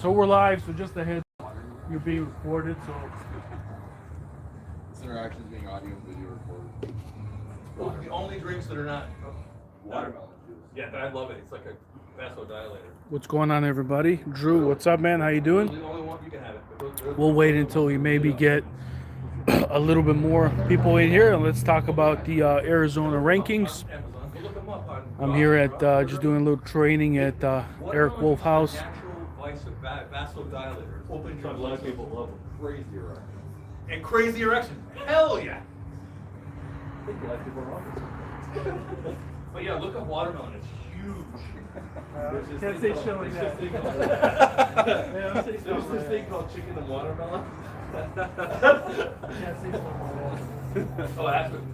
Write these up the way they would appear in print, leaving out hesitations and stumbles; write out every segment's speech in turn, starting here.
So we're live, so just ahead, you're being recorded, so... This interaction is being audio and video recorded. Those are the only drinks that are not watermelon juice. Yeah, I love it. It's like a vasodilator. What's going on, everybody? Drew, what's up, man? How you doing? The only one you can have it. We'll wait until we maybe get a little bit more people in here, and let's talk about the Arizona rankings. I'm here at just doing a little training at Eric Wolf House. Vasodilator. Open a lot of people love them. Crazy erection. And crazy erection. Hell yeah. I think a lot of people love this. But yeah, look at watermelon. It's huge. Can't say shit like that. There's this thing called chicken and watermelon. Oh, that's good.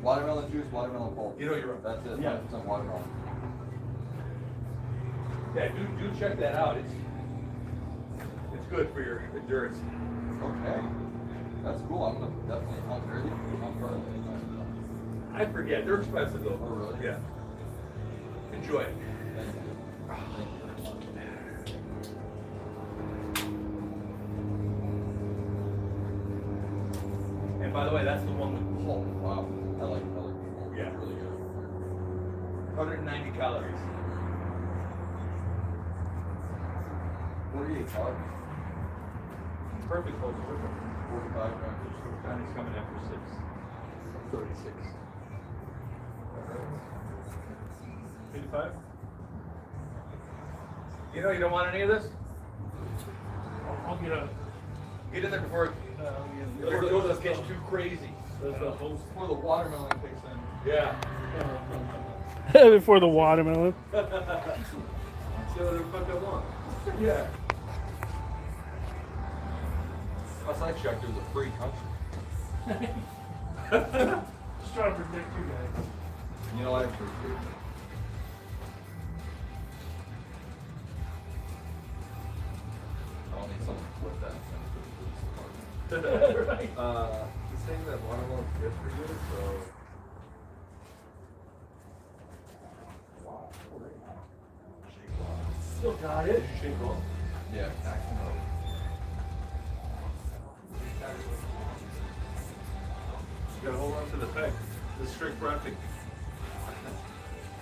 Watermelon juice, watermelon pulp. You know you're right. That's it. Yeah. 100% watermelon. Yeah, do check that out. It's good for your endurance. Okay. That's cool. I'm gonna definitely help her. I forget. They're expensive though. Oh, really? Yeah. Enjoy it. Thank you. Thank you. And by the way, that's the one with Oh, wow. I like it. Yeah. It's really good. 190 calories. 48 calories. Perfect close. 45 grams. And it's coming after 6. 36. 55? You know you don't want any of this? I'll get a... Get in there before it gets too crazy. Before the watermelon kicks in. Yeah. Before the watermelon. See how they fuck up on. Yeah. Last I checked, it was a free country. Just trying to protect you guys. You know, I appreciate it. I don't need someone to flip that. Right. He's saying that watermelon's good for you, so. Wow. Still got it. Shake off. Yeah, action mode. You gotta hold on to the peg. The strict grafting.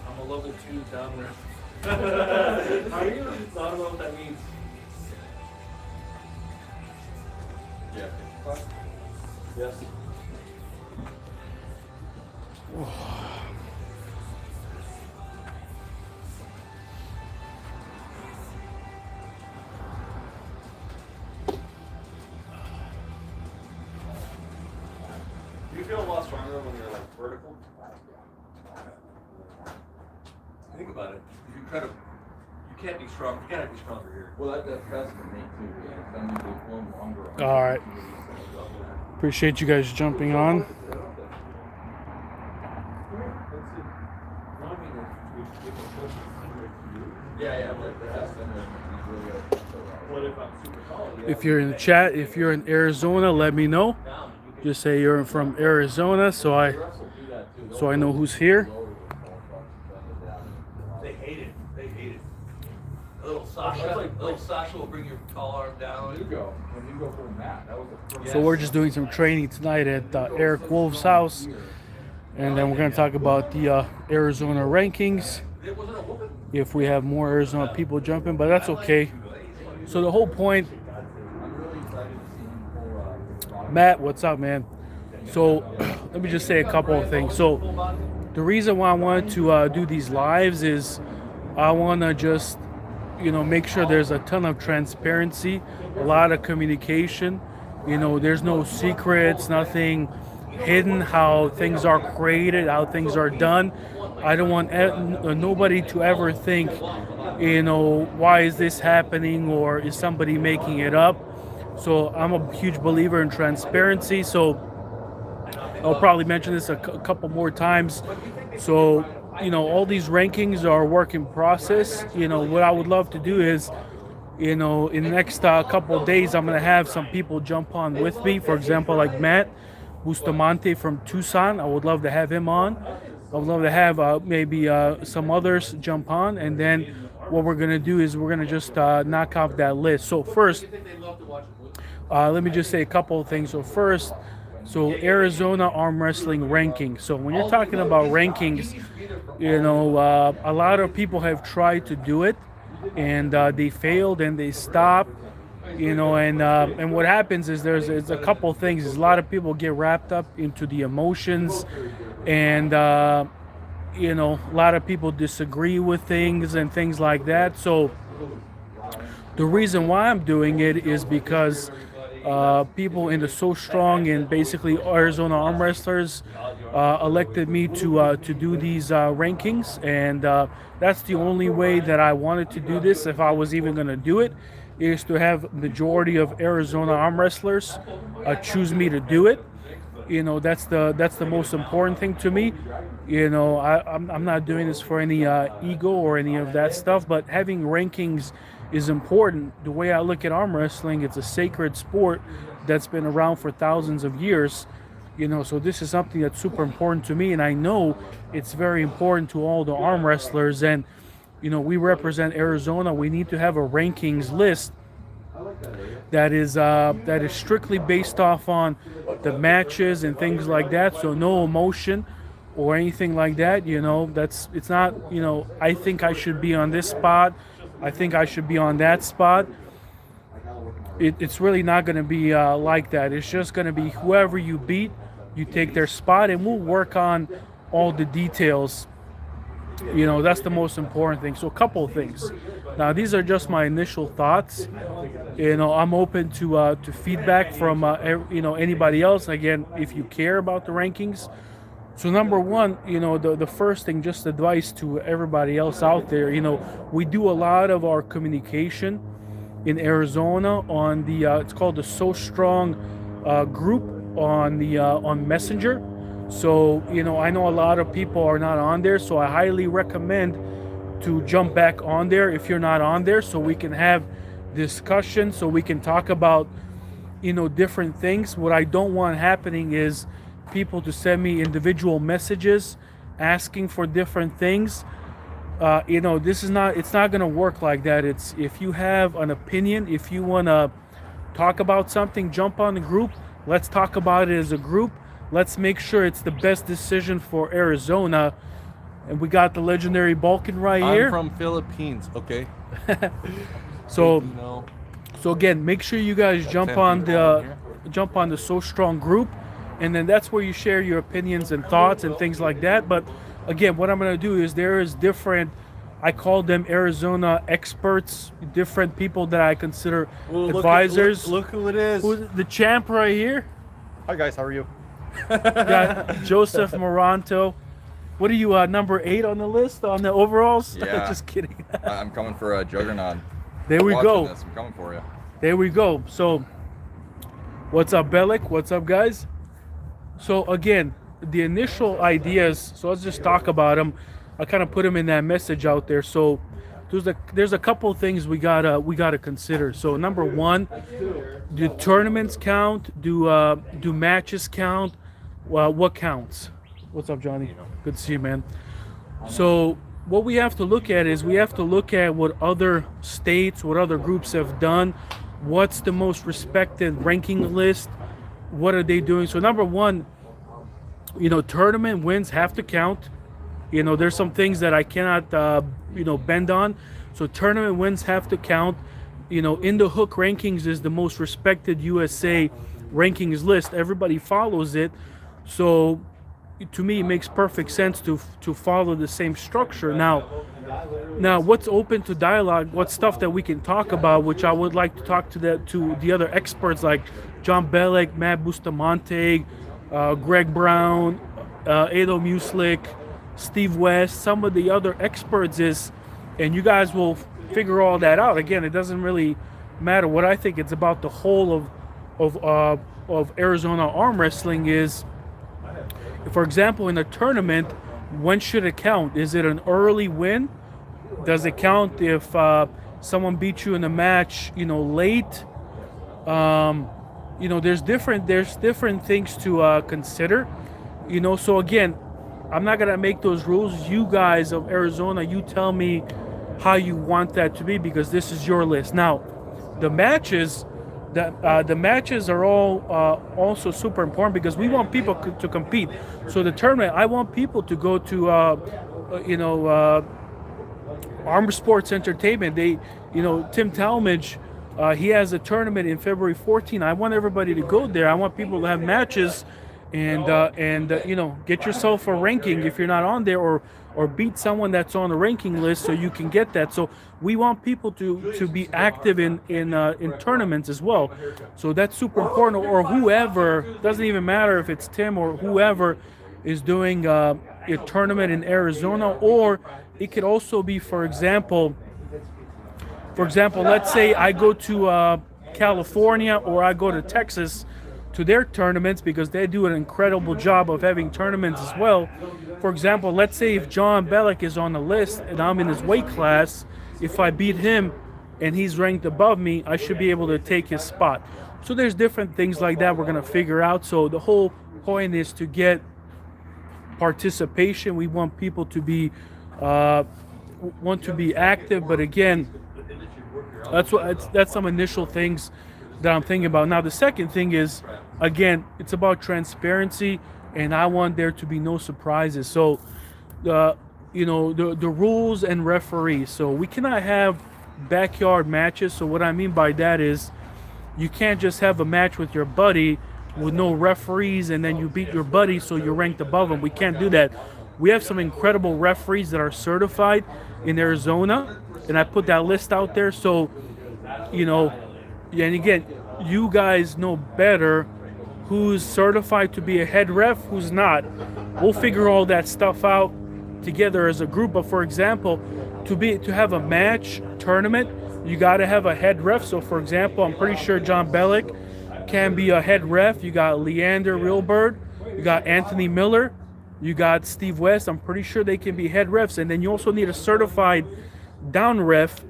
I'm a level 2 down rest. Are you? I don't know what that means. Yeah. Yes. Do you feel a lot stronger when you're like vertical? Think about it. You can't be strong. You gotta be stronger here. Well, that's best for me too. Yeah. Then you go one longer. All right. Appreciate you guys jumping on. Yeah, but that's really good. What if I'm super tall? If you're in the chat, if you're in Arizona, let me know. Just say you're from Arizona, so I know who's here. They hate it. They hate it. A little Sasha will bring your tall arm down. When you go for the mat, that was the first. So we're just doing some training tonight at Eric Wolf's house, and then we're going to talk about the Arizona rankings. If we have more Arizona people jumping, but that's okay. So the whole point, Matt, what's up, man? So let me just say a couple of things. So the reason why I wanted to do these lives is I want to just, make sure there's a ton of transparency, a lot of communication. There's no secrets, nothing hidden, how things are created, how things are done. I don't want nobody to ever think, why is this happening, or is somebody making it up? So I'm a huge believer in transparency. So I'll probably mention this a couple more times. So, all these rankings are a work in process. What I would love to do is, in the next couple of days, I'm going to have some people jump on with me. For example, like Matt Bustamante from Tucson. I would love to have him on. I would love to have maybe some others jump on, and then what we're gonna do is we're gonna just knock off that list. So first, let me just say a couple of things. So first, so Arizona arm wrestling rankings. So when you're talking about rankings, a lot of people have tried to do it, and they failed and they stopped. And what happens is it's a couple things. Is a lot of people get wrapped up into the emotions, and a lot of people disagree with things and things like that. So the reason why I'm doing it is because people in the So Strong and basically Arizona arm wrestlers elected me to do these rankings, and that's the only way that I wanted to do this. If I was even going to do it, is to have majority of Arizona arm wrestlers choose me to do it. That's the most important thing to me. I'm not doing this for any ego or any of that stuff, but having rankings is important. The way I look at arm wrestling, it's a sacred sport that's been around for thousands of years. So this is something that's super important to me, and I know it's very important to all the arm wrestlers. And we represent Arizona. We need to have a rankings list that is strictly based off on the matches and things like that. So no emotion or anything like that. It's not. I think I should be on this spot. I think I should be on that spot. It's really not going to be like that. It's just going to be whoever you beat, you take their spot, and we'll work on all the details. That's the most important thing. So a couple of things. Now, these are just my initial thoughts. I'm open to feedback from anybody else. Again, if you care about the rankings. So number one, the first thing, just advice to everybody else out there. We do a lot of our communication in Arizona on the it's called the So Strong group on Messenger. So, I know a lot of people are not on there, so I highly recommend to jump back on there if you're not on there, so we can have discussion, so we can talk about, different things. What I don't want happening is people to send me individual messages asking for different things. It's not going to work like that. It's if you have an opinion, if you want to talk about something, jump on the group. Let's talk about it as a group. Let's make sure it's the best decision for Arizona. And we got the legendary Balkan right here. I'm from Philippines, okay? So, No. so again, make sure you guys jump on the So Strong group, and then that's where you share your opinions and thoughts and things like that. But again, what I'm going to do is there is different, I call them Arizona experts, different people that I consider advisors. Look who it is. Who's the champ right here? Hi guys, how are you? Got Joseph Moranto. What are you, number 8 on the list on the overalls? Yeah. Just kidding. I'm coming for a Juggernaut. There we Watching go. This. I'm coming for you. There we go. So, what's up, Bellic? What's up, guys? So again, the initial ideas. So let's just talk about them. I kind of put them in that message out there. So there's a couple things we gotta consider. So number one, do tournaments count? Do matches count? What counts? What's up, Johnny? Good to see you, man. So what we have to look at is we have to look at what other states, what other groups have done. What's the most respected ranking list? What are they doing? So number one, tournament wins have to count. There's some things that I cannot, bend on. So tournament wins have to count. In the Hook rankings is the most respected USA rankings list. Everybody follows it. So to me, it makes perfect sense to follow the same structure. Now, what's open to dialogue? What stuff that we can talk about? Which I would like to talk to the other experts like John Bellick, Matt Bustamante, Greg Brown, Ado Muslik, Steve West, some of the other experts is, and you guys will figure all that out. Again, it doesn't really matter. What I think it's about the whole of Arizona arm wrestling is, for example, in a tournament, when should it count? Is it an early win? Does it count if someone beat you in a match, late? There's different things to consider. So again, I'm not gonna make those rules. You guys of Arizona, you tell me how you want that to be because this is your list. Now, the matches, the matches are all also super important because we want people to compete. So the tournament, I want people to go to Arm Sports Entertainment. Tim Talmadge, he has a tournament in February 14. I want everybody to go there. I want people to have matches, and get yourself a ranking if you're not on there, or beat someone that's on the ranking list so you can get that. So we want people to be active in tournaments as well. So that's super important. Or whoever, doesn't even matter if it's Tim or whoever is doing a tournament in Arizona, or it could also be, for example, let's say I go to California or I go to Texas to their tournaments because they do an incredible job of having tournaments as well. For example, let's say if John Bellick is on the list and I'm in his weight class, if I beat him and he's ranked above me, I should be able to take his spot. So there's different things like that we're going to figure out. So the whole point is to get participation. We want people to be active, but again, that's some initial things that I'm thinking about. Now, the second thing is, again, it's about transparency, and I want there to be no surprises. So, the rules and referees. So we cannot have backyard matches. So what I mean by that is, you can't just have a match with your buddy with no referees, and then you beat your buddy, so you're ranked above him. We can't do that. We have some incredible referees that are certified in Arizona, and I put that list out there. So, and again, you guys know better who's certified to be a head ref, who's not. We'll figure all that stuff out together as a group. But for example, to have a match tournament, you got to have a head ref. So for example, I'm pretty sure John Bellick can be a head ref. You got Leander Reelbird, you got Anthony Miller, you got Steve West. I'm pretty sure they can be head refs. And then you also need a certified down ref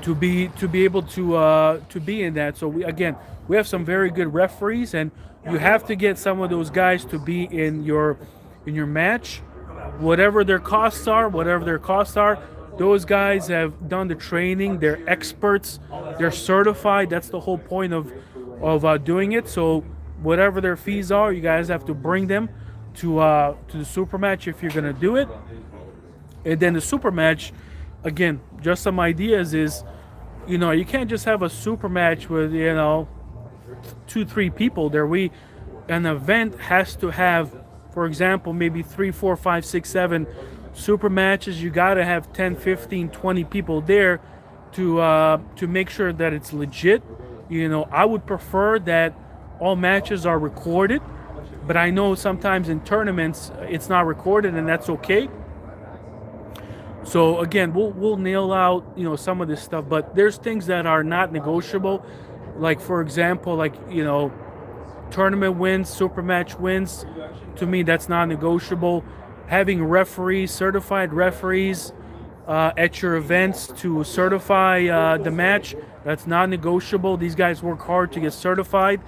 to be able to be in that. So we have some very good referees, and you have to get some of those guys to be in your match, whatever their costs are. Those guys have done the training. They're experts. They're certified. That's the whole point of doing it. So whatever their fees are, you guys have to bring them to the super match if you're gonna do it. And then the super match, again, just some ideas is, you can't just have a super match with 2-3 people there. An event has to have, for example, maybe 3, 4, 5, 6, 7 super matches. You got to have 10, 15, 20 people there to make sure that it's legit. I would prefer that all matches are recorded, but I know sometimes in tournaments it's not recorded, and that's okay. So again, we'll nail out some of this stuff, but there's things that are not negotiable. Like for example, tournament wins, super match wins. To me, that's non-negotiable. Having referees, certified referees at your events to certify the match, that's non-negotiable. These guys work hard to get certified,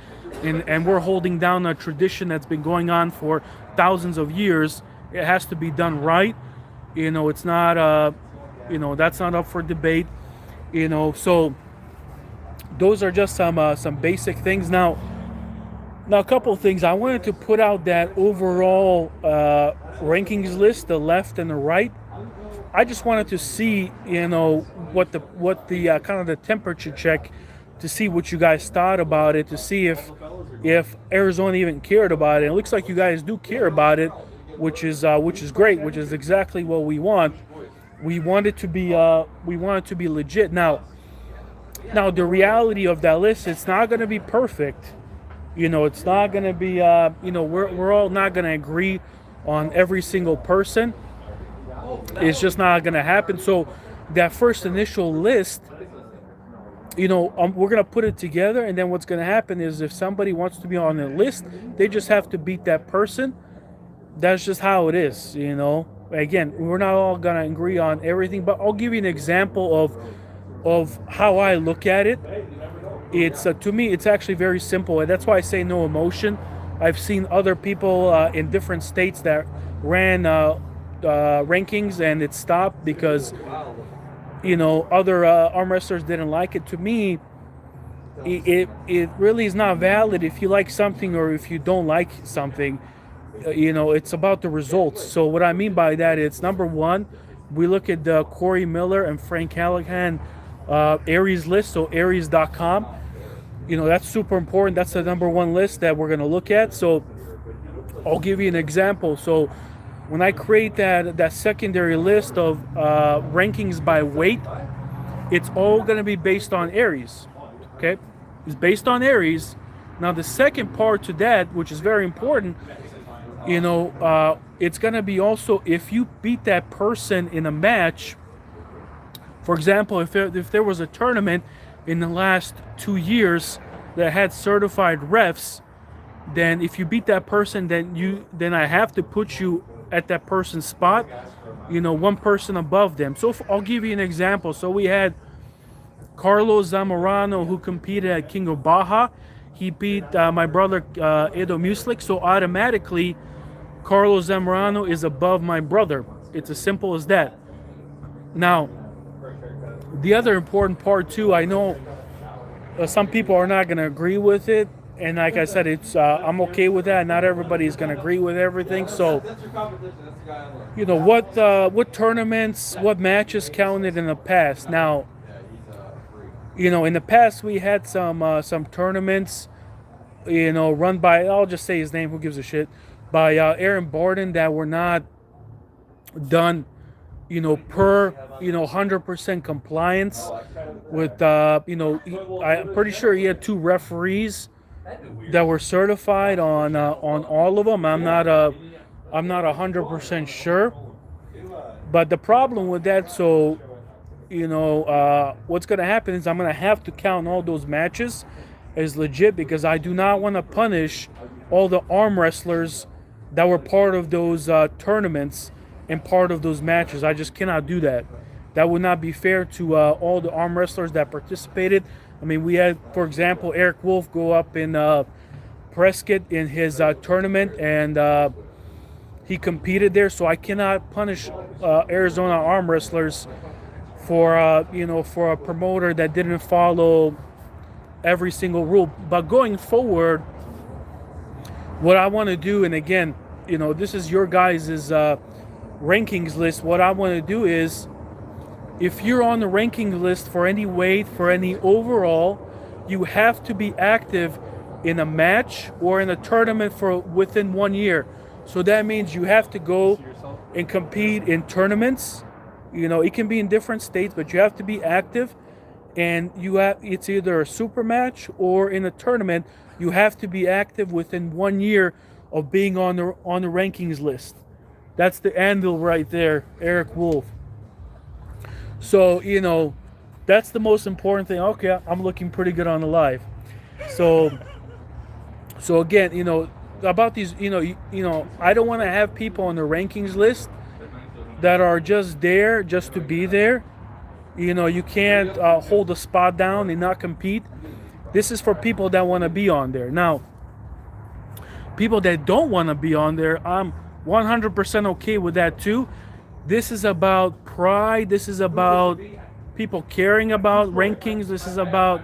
and we're holding down a tradition that's been going on for thousands of years. It has to be done right. It's not that's not up for debate. So those are just some basic things. Now a couple of things. I wanted to put out that overall rankings list, the left and the right. I just wanted to see, what the kind of the temperature check, to see what you guys thought about it, to see if Arizona even cared about it. It looks like you guys do care about it, which is great, which is exactly what we want. We want it to be legit. Now the reality of that list, it's not going to be perfect. It's not going to be we're all not going to agree on every single person. It's just not going to happen. So that first initial list, we're going to put it together, and then what's going to happen is if somebody wants to be on the list, they just have to beat that person. That's just how it is, Again, we're not all going to agree on everything, but I'll give you an example of how I look at it. It's to me, it's actually very simple, and that's why I say no emotion. I've seen other people in different states that ran rankings and it stopped because other arm wrestlers didn't like it. To me, it really is not valid if you like something or if you don't like something. It's about the results. So what I mean by that is, number one, we look at the Corey Miller and Frank Callahan Aries list, so Aries.com. That's super important. That's the number one list that we're going to look at. So I'll give you an example. So when I create that secondary list of rankings by weight, it's all going to be based on Aries. Okay? It's based on Aries. Now the second part to that, which is very important, it's going to be also if you beat that person in a match. For example, if there was a tournament in the last 2 years that had certified refs, then if you beat that person, then I have to put you at that person's spot, one person above them. So I'll give you an example. So we had Carlos Zamorano, who competed at King of Baja. He beat my brother Edo Muslik, so automatically Carlos Zamorano is above my brother. It's as simple as that. Now, the other important part too, I know some people are not going to agree with it, and like I said, it's I'm okay with that. Not everybody is going to agree with everything. So, what tournaments, what matches counted in the past? Now, in the past we had some tournaments, run by, I'll just say his name, who gives a shit, by Aaron Borden that were not done per 100% compliance with I'm pretty sure he had 2 referees that were certified on all of them. I'm not 100% sure, but the problem with that, so what's going to happen is I'm going to have to count all those matches as legit, because I do not want to punish all the arm wrestlers that were part of those tournaments and part of those matches. I just cannot do that. That would not be fair to all the arm wrestlers that participated. I mean, we had, for example, Eric Wolf go up in Prescott in his tournament, and he competed there. So I cannot punish Arizona arm wrestlers for for a promoter that didn't follow every single rule. But going forward, what I want to do, and again, this is your guys' rankings list. What I want to do is, if you're on the ranking list for any weight, for any overall, you have to be active in a match or in a tournament for within 1 year. So that means you have to go and compete in tournaments. It can be in different states, but you have to be active, and it's either a super match or in a tournament. You have to be active within 1 year of being on the rankings list. That's the anvil right there, Eric Wolf. So, that's the most important thing. Okay, I'm looking pretty good on the live. So again, about these, I don't want to have people on the rankings list that are just there just to be there. You can't hold a spot down and not compete. This is for people that want to be on there. Now, people that don't want to be on there, I'm 100% okay with that too. This is about pride. This is about people caring about rankings. This is about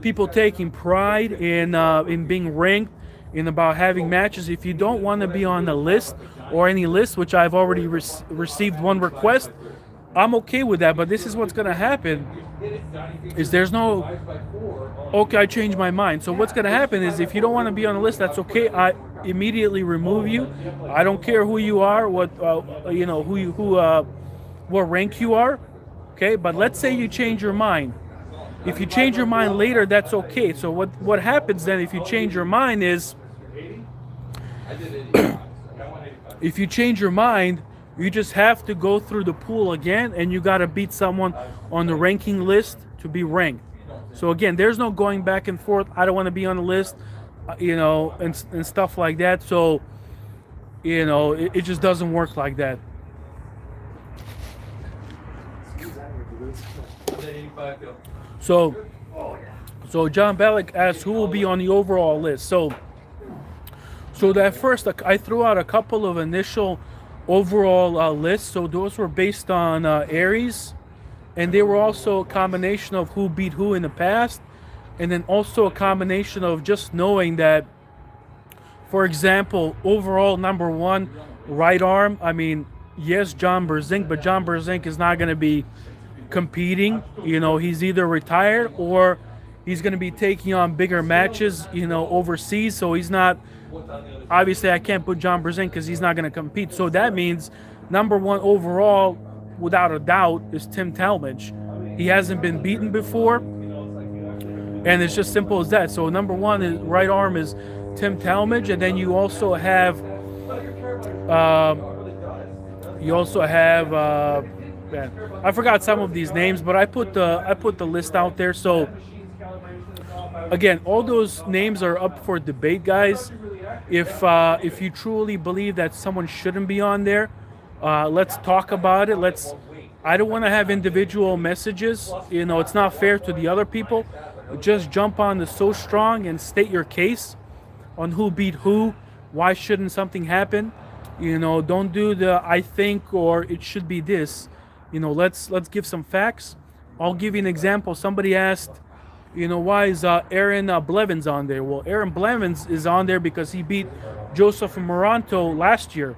people taking pride in being ranked, in about having matches. If you don't want to be on the list or any list, which I've already received one request, I'm okay with that. But this is what's going to happen, is there's no, okay, I changed my mind. So what's going to happen is, if you don't want to be on the list, that's okay. I immediately remove you. I don't care who you are, what what rank you are. Okay, but let's say you change your mind. If you change your mind later, that's okay. So what happens then if you change your mind is, if you change your mind, you just have to go through the pool again, and you got to beat someone on the ranking list to be ranked. So again, there's no going back and forth. I don't want to be on the list, and stuff like that. So, it just doesn't work like that. So John Bellick asks who will be on the overall list. So So that first, I threw out a couple of initial overall lists. So those were based on Aries, and they were also a combination of who beat who in the past, and then also a combination of just knowing that, for example, overall number one, right arm. I mean, yes, John Berzink, but John Berzink is not going to be competing. You know, he's either retired or he's going to be taking on bigger matches, you know, overseas. So he's not, obviously, I can't put John Berzink because he's not going to compete. So that means number one overall, without a doubt, is Tim Talmadge. He hasn't been beaten before, and it's just simple as that. So number one is right arm is Tim Talmadge, and then you also have man, I forgot some of these names, but I put the list out there. So again, all those names are up for debate, guys. If you truly believe that someone shouldn't be on there, let's talk about it. I don't want to have individual messages. You know, it's not fair to the other people. Just jump on the So Strong and state your case on who beat who. Why shouldn't something happen? You know, don't do the I think or it should be this. You know, let's give some facts. I'll give you an example. Somebody asked, you know, why is Aaron Blevins on there? Well, Aaron Blevins is on there because he beat Joseph Moranto last year,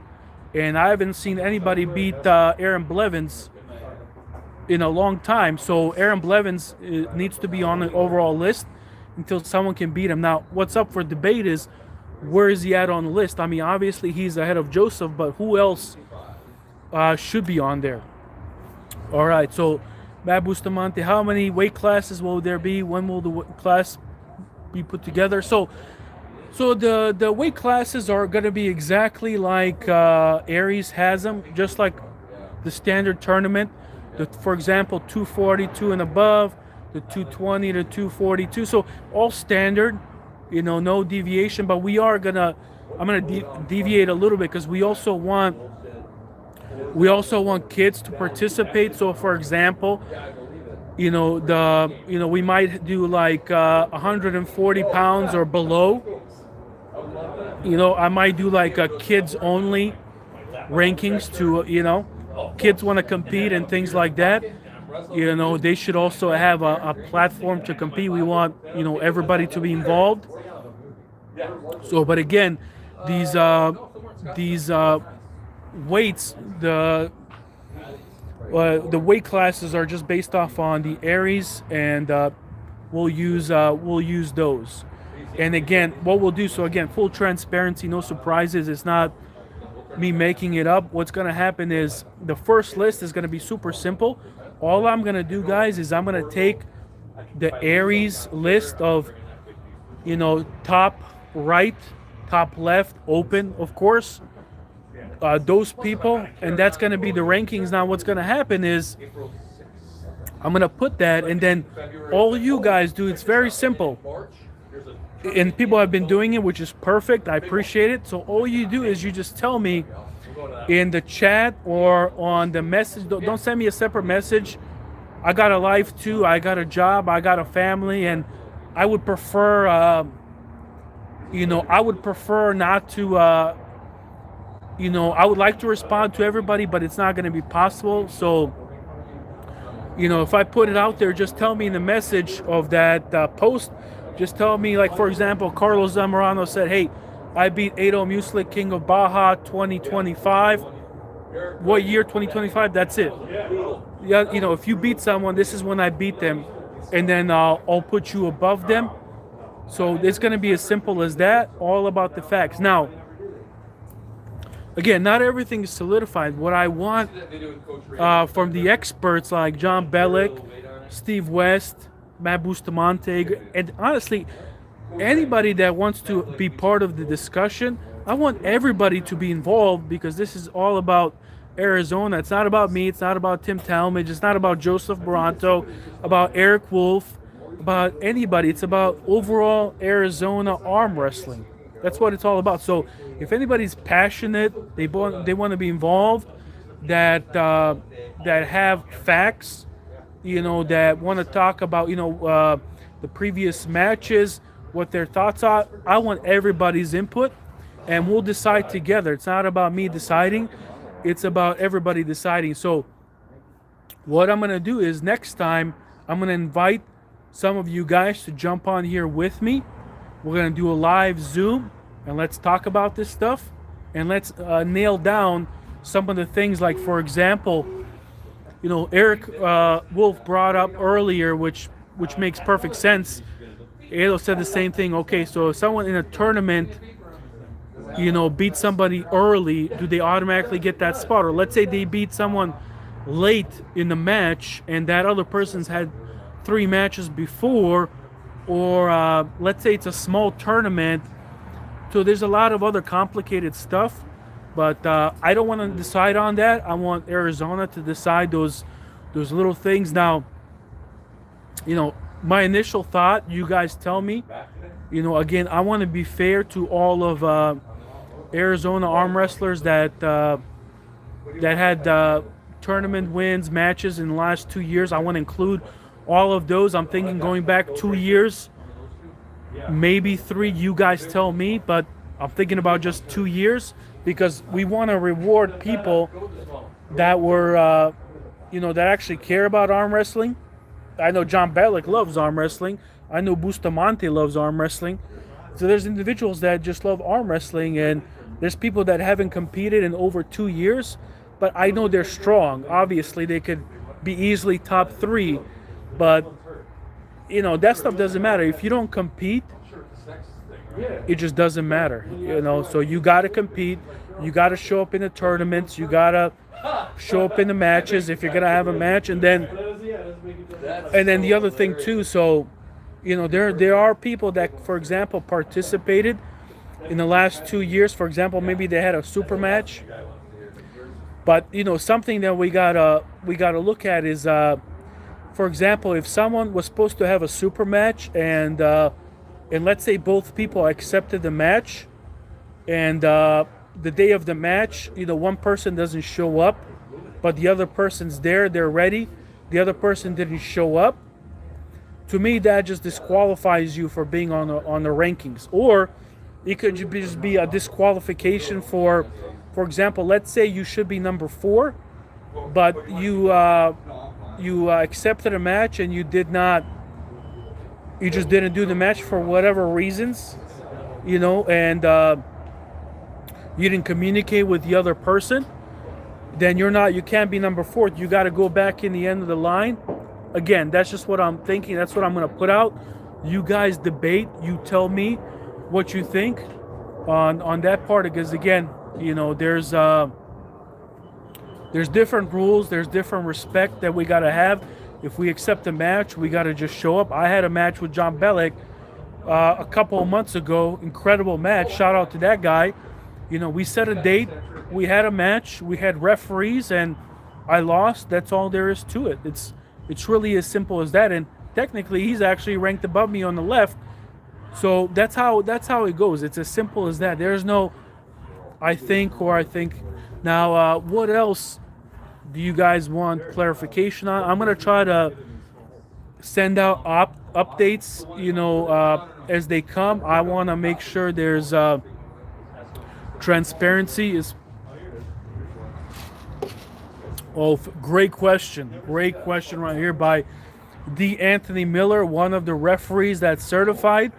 and I haven't seen anybody beat Aaron Blevins in a long time. So Aaron Blevins needs to be on the overall list until someone can beat him. Now, what's up for debate is where is he at on the list? I mean, obviously he's ahead of Joseph, but who else should be on there? All right, so Matt Bustamante, how many weight classes will there be? When will the class be put together? So the weight classes are going to be exactly like Aries has them, just like the standard tournament. For example, 242 and above, the 220 to 242. So all standard, you know, no deviation. But I'm gonna deviate a little bit because we also want kids to participate. So for example, you know, we might do like 140 pounds or below. You know, I might do like a kids only rankings to, you know, kids want to compete and things like that. You know, they should also have a platform to compete. We want, you know, everybody to be involved. So, but again, these weights, the weight classes are just based off on the Aries, and we'll use those. And again, what we'll do, so again, full transparency, no surprises. It's not me making it up. What's going to happen is the first list is going to be super simple. All I'm going to do, guys, is I'm going to take the Aries list of, you know, top right, top left, open, of course, those people, and that's going to be the rankings. Now, what's going to happen is I'm going to put that, and then all you guys do, it's very simple. And people have been doing it, which is perfect. I appreciate it. So all you do is you just tell me in the chat or on the message. Don't send me a separate message. I got a life too. I got a job. I got a family, and I would prefer, I would prefer not to, I would like to respond to everybody, but it's not going to be possible. So, if I put it out there, just tell me in the message of that post. Just tell me, like, for example, Carlos Zamorano said, hey, I beat Ado Muslik, King of Baja 2025. What year, 2025? That's it. Yeah, if you beat someone, this is when I beat them. And then I'll put you above them. So it's going to be as simple as that, all about the facts. Now, again, not everything is solidified. What I want from the experts like John Bellick, Steve West, Matt Bustamante, and honestly, anybody that wants to be part of the discussion, I want everybody to be involved because this is all about Arizona. It's not about me. It's not about Tim Talmadge. It's not about Joseph Baranto, about Eric Wolf, about anybody. It's about overall Arizona arm wrestling. That's what it's all about. So if anybody's passionate, they want to be involved, that have facts, that want to talk about, the previous matches, what their thoughts are. I want everybody's input. and we'll decide together. It's not about me deciding, it's about everybody deciding. So what I'm gonna do is next time I'm gonna invite some of you guys to jump on here with me. We're gonna do a live Zoom and let's talk about this stuff, and let's nail down some of the things. Like, for example, Eric Wolf brought up earlier, which makes perfect sense. Elo said the same thing. Okay, so if someone in a tournament, beat somebody early, do they automatically get that spot? Or let's say they beat someone late in the match and that other person's had 3 matches before, or let's say it's a small tournament. So there's a lot of other complicated stuff, but I don't want to decide on that. I want Arizona to decide those little things. Now, my initial thought, you guys tell me, again, I want to be fair to all of Arizona arm wrestlers that had tournament wins, matches in the last 2 years. I want to include all of those. I'm thinking going back 2 years, maybe 3, you guys tell me, but I'm thinking about just 2 years, because we want to reward people that were, that actually care about arm wrestling. I know John Bellick loves arm wrestling. I know Bustamante loves arm wrestling. So there's individuals that just love arm wrestling, and there's people that haven't competed in over 2 years, but I know they're strong. Obviously, they could be easily top 3, but that stuff doesn't matter. If you don't compete, it just doesn't matter. So you got to compete. You got to show up in the tournaments. You got to show up in the matches if you're gonna have a match, and then the other thing too. So there are people that, for example, participated in the last 2 years. For example, maybe they had a super match, but something that we gotta look at is, for example, if someone was supposed to have a super match, and let's say both people accepted the match, and the day of the match, one person doesn't show up, but the other person's there, they're ready. The other person didn't show up. To me, that just disqualifies you for being on the rankings. Or it could just be a disqualification for example, let's say you should be number 4, but you accepted a match and you just didn't do the match for whatever reasons, and you didn't communicate with the other person, then you can't be number 4. You got to go back in the end of the line. Again, that's just what I'm thinking. That's what I'm going to put out. You guys debate. You tell me what you think on that part, because again, there's different rules. There's different respect that we got to have. If we accept a match, we got to just show up. I had a match with John Bellick a couple of months ago. Incredible match. Shout out to that guy. We set a date, we had a match, we had referees, and I lost. That's all there is to it. It's really as simple as that. And technically, he's actually ranked above me on the left. So that's how it goes. It's as simple as that. There's no I think. Now, what else do you guys want clarification on? I'm gonna try to send out updates, as they come. I want to make sure there's transparency. Great question right here by D. Anthony Miller, one of the referees that's certified.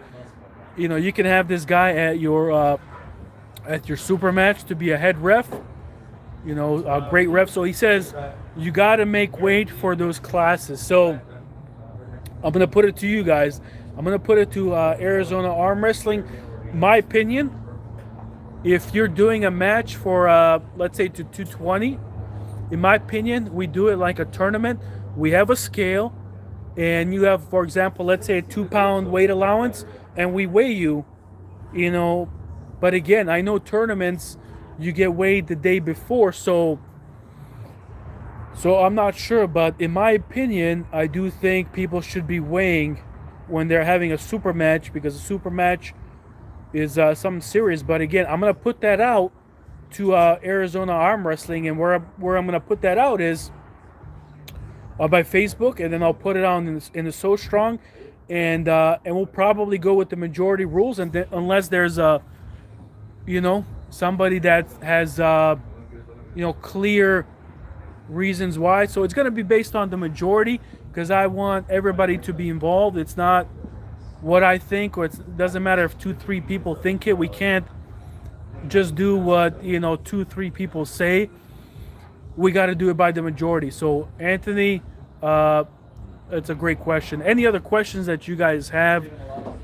You can have this guy at your super match to be a head ref, a great ref. So he says you got to make weight for those classes. So I'm going to put it to you guys. I'm going to put it to Arizona Arm Wrestling. My opinion, if you're doing a match for, let's say, to 220, in my opinion, we do it like a tournament. We have a scale, and you have, for example, let's say a 2-pound weight allowance, and we weigh you, But again, I know tournaments, you get weighed the day before, so I'm not sure. But in my opinion, I do think people should be weighing when they're having a super match, because a super match is something serious. But again, I'm going to put that out to Arizona Arm Wrestling, and where I'm going to put that out is by Facebook, and then I'll put it on in the So Strong, and we'll probably go with the majority rules, and unless there's somebody that has, clear reasons why. So it's going to be based on the majority because I want everybody to be involved. It's not what I think, or it doesn't matter if 2-3 people think it. We can't just do what 2-3 people say. We got to do it by the majority. So Anthony, it's a great question. Any other questions that you guys have?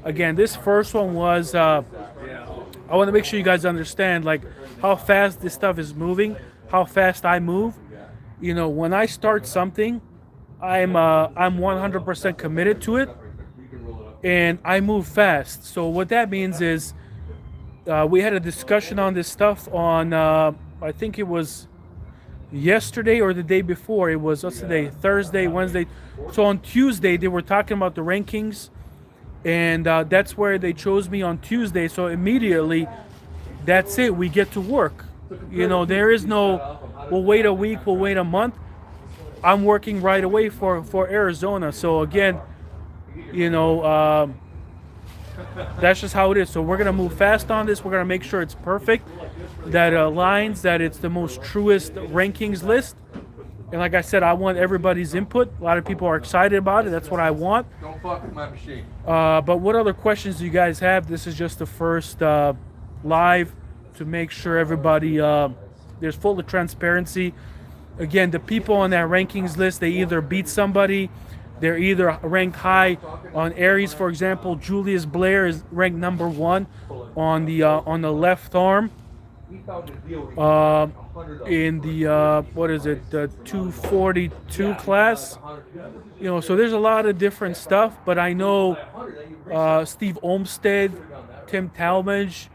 Again, this first one was I want to make sure you guys understand like how fast this stuff is moving, how fast I move. When I start something, I'm 100% committed to it, and I move fast. So what that means is we had a discussion on this stuff on I think it was yesterday or the day before. It was, what's today, Thursday, Wednesday. So on Tuesday they were talking about the rankings, and that's where they chose me on Tuesday. So immediately, that's it, we get to work. There is no we'll wait a week, we'll wait a month. I'm working right away for Arizona. So again, that's just how it is. So we're gonna move fast on this. We're gonna make sure it's perfect, that aligns, that it's the most truest rankings list. And like I said, I want everybody's input. A lot of people are excited about it. That's what I want. Don't fuck with my machine. But what other questions do you guys have? This is just the first live to make sure everybody there's full of transparency. Again, the people on that rankings list, they either beat somebody, they're either ranked high on Aries, for example. Julius Blair is ranked number 1 on the left arm. In the what is it, the 242 class. So there's a lot of different stuff, but I know Steve Olmstead, Tim Talmadge,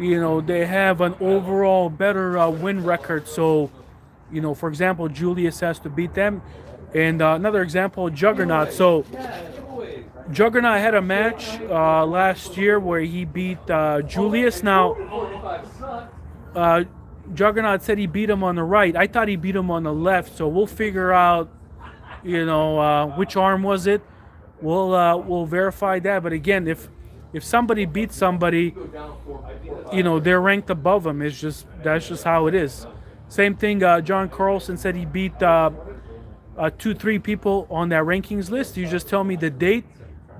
they have an overall better win record. So for example, Julius has to beat them. And another example, Juggernaut. So Juggernaut had a match last year where he beat Julius. Now, Juggernaut said he beat him on the right. I thought he beat him on the left. So we'll figure out, which arm was it. We'll verify that. But again, if somebody beats somebody, they're ranked above them. That's just how it is. Same thing. John Carlson said he beat 2-3 people on that rankings list. You just tell me the date,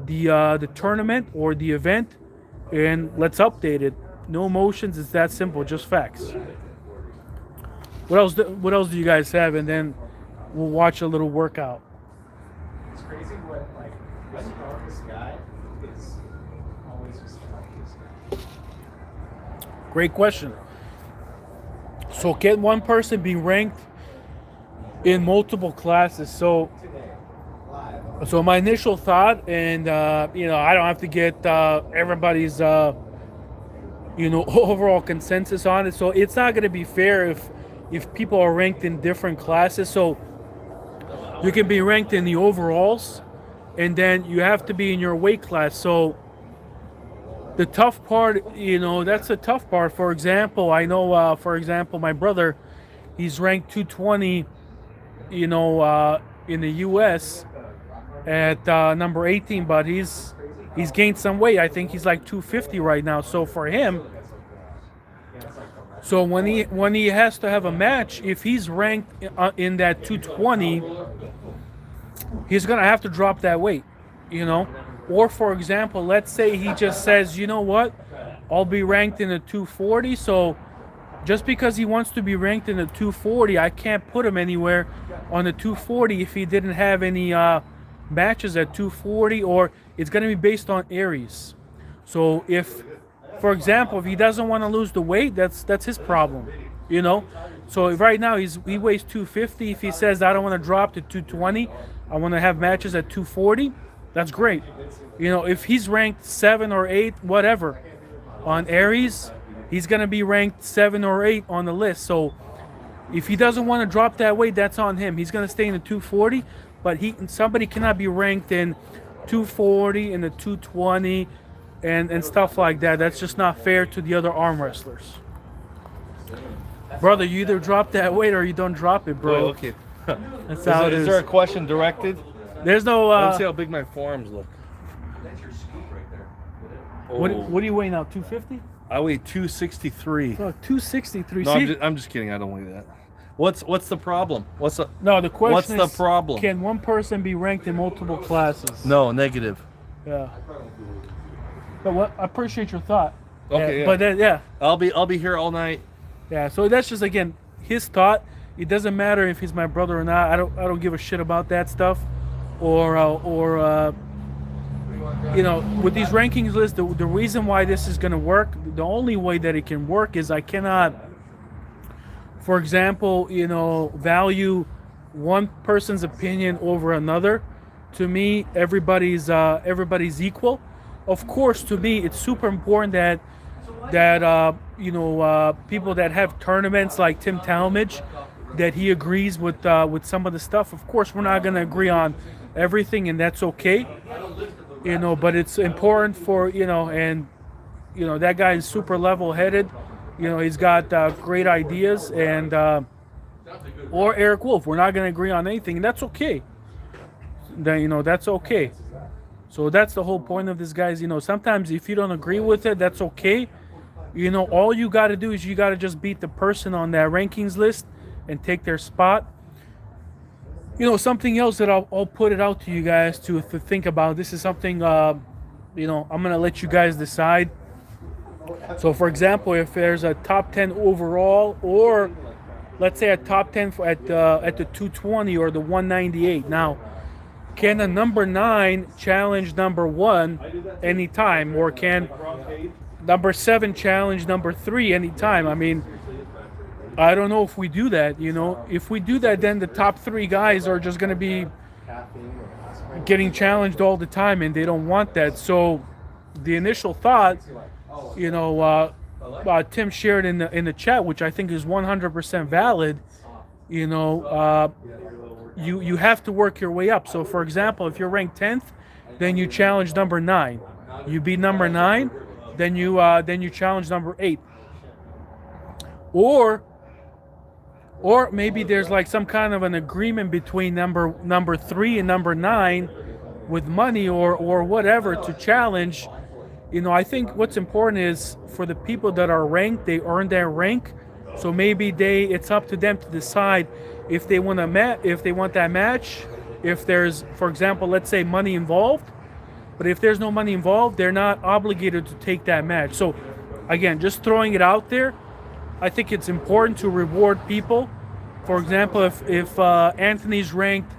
the tournament or the event, and let's update it. No emotions. It's that simple. Just facts. What else do you guys have? And then we'll watch a little workout. It's crazy what the strongest guy is always the strongest guy. Great question. So can one person be ranked in multiple classes? So my initial thought, and I don't have to get everybody's overall consensus on it. So it's not going to be fair if people are ranked in different classes. So you can be ranked in the overalls, and then you have to be in your weight class. So the tough part, that's the tough part. For example, I know, my brother, he's ranked 220, in the U.S. at number 18, but he's gained some weight. I think he's like 250 right now. So for him, so when he has to have a match, if he's ranked in that 220, he's gonna have to drop that weight, Or for example, let's say he just says, you know what, I'll be ranked in the 240. So just because he wants to be ranked in the 240, I can't put him anywhere on the 240 if he didn't have any matches at 240, or it's going to be based on Aries. So if, for example, if he doesn't want to lose the weight, that's his problem, So right now he weighs 250. If he says I don't want to drop to 220, I want to have matches at 240, that's great. If he's ranked 7 or 8, whatever, on Aries, he's going to be ranked 7 or 8 on the list. So if he doesn't want to drop that weight, that's on him. He's going to stay in the 240, but somebody cannot be ranked in 240, in the 220, and stuff like that. That's just not fair to the other arm wrestlers. Brother, you either drop that weight or you don't drop it, bro. Oh, okay. That's how it is. Is there a question directed? There's no... Let's see how big my forearms look. That's your scoop right there. What do you weigh now, 250? I weigh 263. Fuck, 263. No, See? I'm just kidding. I don't weigh that. What's the problem? No, the question What's is, the problem? can one person be ranked in multiple classes? No, negative. Yeah. But what? I appreciate your thought. Okay, yeah. But then, yeah. I'll be here all night. Yeah, so that's just again his thought. It doesn't matter if he's my brother or not. I don't give a shit about that stuff, or you know, with these rankings lists. The reason why this is going to work, the only way that it can work is I cannot, for example, you know, value one person's opinion over another. To me, everybody's equal. Of course, to me, it's super important that you know, people that have tournaments like Tim Talmadge, that he agrees with some of the stuff. Of course, we're not going to agree on everything, and that's okay. You know, but it's important for, you know, and you know, that guy is super level-headed. You know, he's got great ideas, and or Eric Wolf. We're not going to agree on anything, and that's okay. Then, you know, that's okay. So that's the whole point of this, guys. You know, sometimes if you don't agree with it, that's okay. You know, all you got to do is you got to just beat the person on that rankings list and take their spot. You know, something else that I'll put it out to you guys to think about. This is something, you know, I'm going to let you guys decide. So, for example, if there's a top 10 overall, or let's say a top 10 at the 220 or the 198. Now, can a number 9 challenge number 1 anytime, or can number 7 challenge number 3 anytime? I mean, I don't know if we do that. You know, if we do that, then the top 3 guys are just going to be getting challenged all the time, and they don't want that. So the initial thought, you know, Tim shared in the chat, which I think is 100% valid. You know, you have to work your way up. So, for example, if you're ranked 10th, then you challenge number 9. You beat number 9, then you challenge number 8. Or maybe there's like some kind of an agreement between number 3 and number 9 with money or whatever to challenge. You know, I think what's important is for the people that are ranked, they earn their rank. So maybe it's up to them to decide if they want that match. If there's, for example, let's say money involved, but if there's no money involved, they're not obligated to take that match. So again, just throwing it out there, I think it's important to reward people. For example, if Anthony's ranked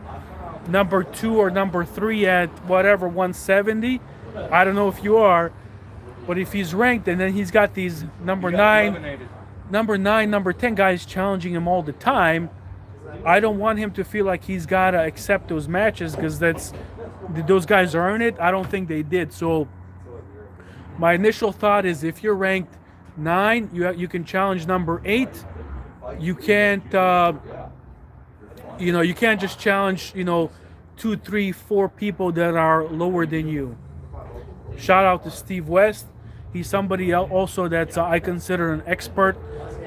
number 2 or number 3 at whatever 170, I don't know if you are, but if he's ranked and then he's got these number 9, number 10 guys challenging him all the time, I don't want him to feel like he's got to accept those matches, because did those guys earn it? I don't think they did. So my initial thought is, if you're ranked 9, you can challenge number 8. You can't, you know, you can't just challenge, you know, 2, 3, 4 people that are lower than you. Shout out to Steve West. He's somebody else also that's I consider an expert,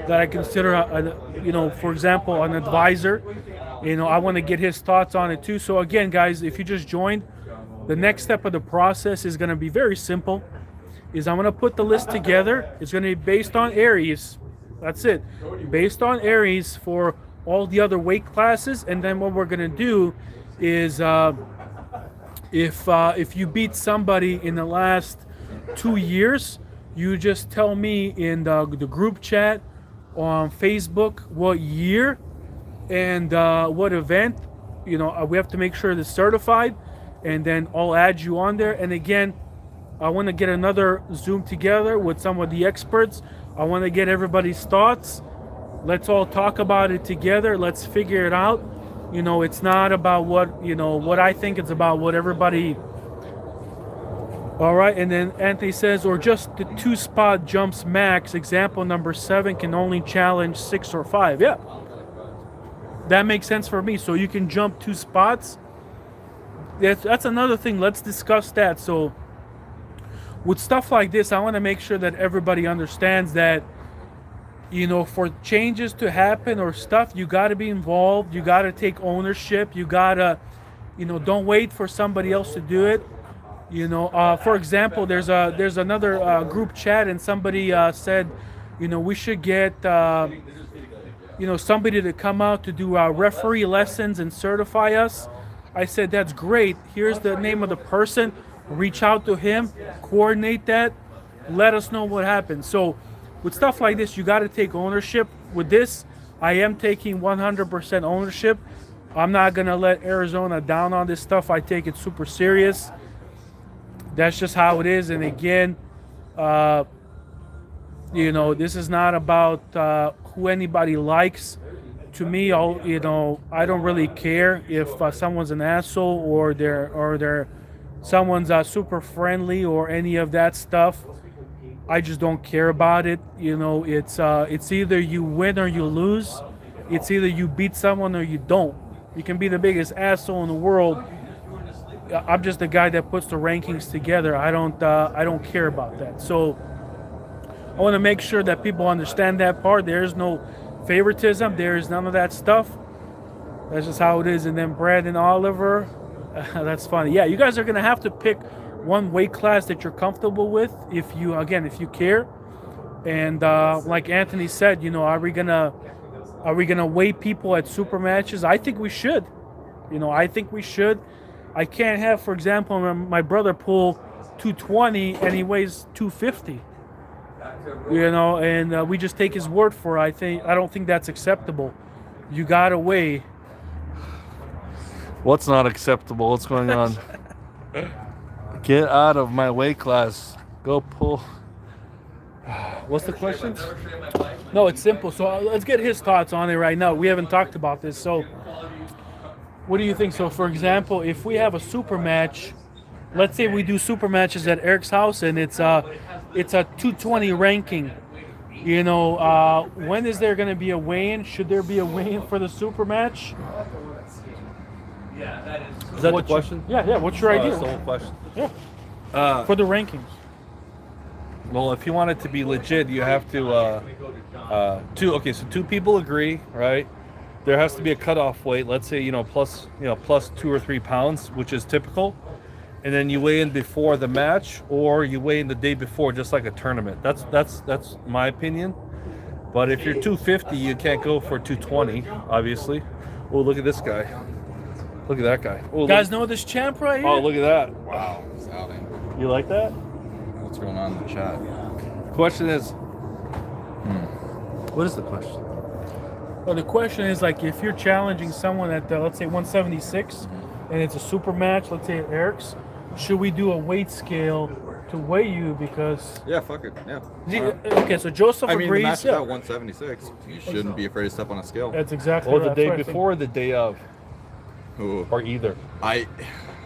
that I consider, you know, for example, an advisor. You know, I want to get his thoughts on it too. So again, guys, if you just joined, the next step of the process is going to be very simple. Is I'm going to put the list together. It's going to be based on Aries. That's it. Based on Aries for all the other weight classes. And then what we're going to do is if you beat somebody in the last 2 years, you just tell me in the group chat on Facebook what year and what event. You know, we have to make sure it's certified, and then I'll add you on there. And again, I want to get another Zoom together with some of the experts. I want to get everybody's thoughts. Let's all talk about it together. Let's figure it out. You know, it's not about what I think. It's about what everybody. All right, and then Anthony says, or just the 2-spot jumps max. Example number 7 can only challenge 6 or 5. Yeah, that makes sense for me. So you can jump 2 spots. That's another thing. Let's discuss that. So with stuff like this, I want to make sure that everybody understands that, you know, for changes to happen or stuff, you got to be involved. You got to take ownership. You got to, you know, don't wait for somebody else to do it. You know, for example, there's another group chat, and somebody said, you know, we should get you know, somebody to come out to do referee lessons and certify us. I said, that's great. Here's the name of the person. Reach out to him, coordinate that, let us know what happens. So with stuff like this, you got to take ownership. With this, I am taking 100% ownership. I'm not going to let Arizona down on this stuff. I take it super serious. That's just how it is. And again, you know, this is not about who anybody likes. To me, you know, I don't really care if someone's an asshole or they're someone's super friendly or any of that stuff. I just don't care about it. You know, it's either you win or you lose. It's either you beat someone or you don't. You can be the biggest asshole in the world. I'm just the guy that puts the rankings together. I don't care about that. So I want to make sure that people understand that part. There's no favoritism. There's none of that stuff. That's just how it is. And then Brandon Oliver, that's funny. Yeah, you guys are gonna have to pick one weight class that you're comfortable with if you care. And like Anthony said, you know, are we gonna weigh people at super matches? I think we should. You know, I think we should. I can't have, for example, my brother pull 220 and he weighs 250. You know, and we just take his word for it. I don't think that's acceptable. You gotta weigh. What's not acceptable? What's going on? Get out of my weight class. Go pull. What's the question? No, it's simple. So let's get his thoughts on it right now. We haven't talked about this. So what do you think? So for example, if we have a super match, let's say we do super matches at Eric's house and it's a 220 ranking. You know, when is there going to be a weigh-in? Should there be a weigh-in for the super match? Is that the question? Yeah. What's your idea? That's the whole question. Yeah. For the rankings. Well, if you want it to be legit, you have to so two people agree, right? There has to be a cutoff weight. Let's say plus 2 or 3 pounds, which is typical, and then you weigh in before the match, or you weigh in the day before, just like a tournament. That's my opinion. But if you're 250, you can't go for 220, obviously. Oh, look at this guy. Look at that guy. Oh, you guys know this champ right here? Oh, look at that. Wow, Sally. You like that? What's going on in the chat? Question is, what is the question? Well, the question is, like, if you're challenging someone at, let's say, 176, and it's a super match, let's say at Eric's, should we do a weight scale to weigh you? Because Yeah, fuck it. Yeah. okay, so Joseph I mean, the agrees. match is at 176. You shouldn't be afraid to step on a scale. That's exactly Or right. the That's day what I think. before, or the day of, Ooh. or either.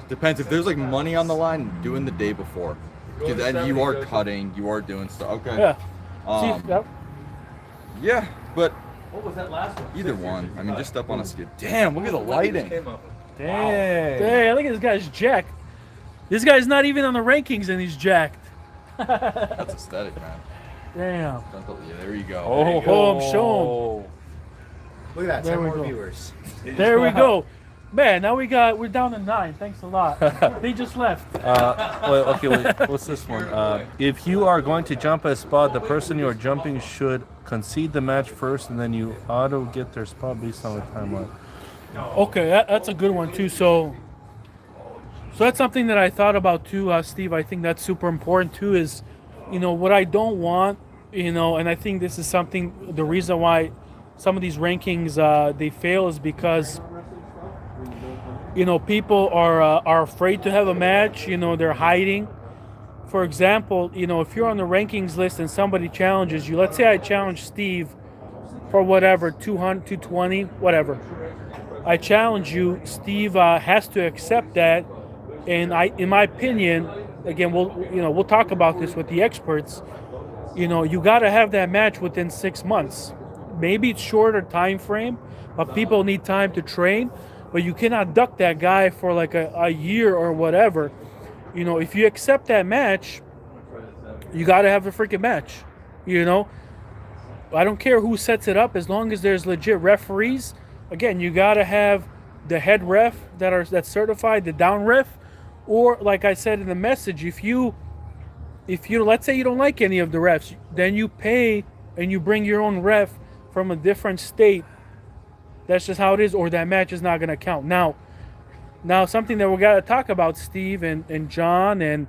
Depends. If there's like money on the line, doing the day before. Because then you are cutting, you are doing stuff. Okay. Yeah. Um, See, yep. Yeah, but What was that last one? either one. I mean, just step on a scale. Damn, look at the lighting. Dang. Hey, look at this guy's jacked. This guy's not even on the rankings, and he's jacked. That's aesthetic, man. Damn. Yeah, there you go. Oh, Boom, show Look at that, There 10 we more go. viewers. There we go. Man, now we're down to 9. Thanks a lot. They just left. wait. What's this one? If you are going to jump a spot, the person you are jumping should concede the match first, and then you auto get their spot based on the timeline. Okay, that's a good one too. So that's something that I thought about too, Steve. I think that's super important too. Is, what I don't want, and I think this is something. The reason why some of these rankings they fail is because people are afraid to have a match. They're hiding. For example, if you're on the rankings list and somebody challenges you, let's say I challenge Steve for whatever 200, 220, whatever. I challenge you. Steve has to accept that, and in my opinion, again, we'll talk about this with the experts. You got to have that match within 6 months. Maybe it's shorter time frame, but people need time to train. But you cannot duck that guy for like a year or whatever. If you accept that match, you got to have a freaking match. I don't care who sets it up as long as there's legit referees. Again, you got to have the head ref that's certified, the down ref, Or like I said in the message, if you let's say you don't like any of the refs, then you pay and you bring your own ref from a different state. That's just how it is, or that match is not going to count. Now something that we got to talk about, Steve and John and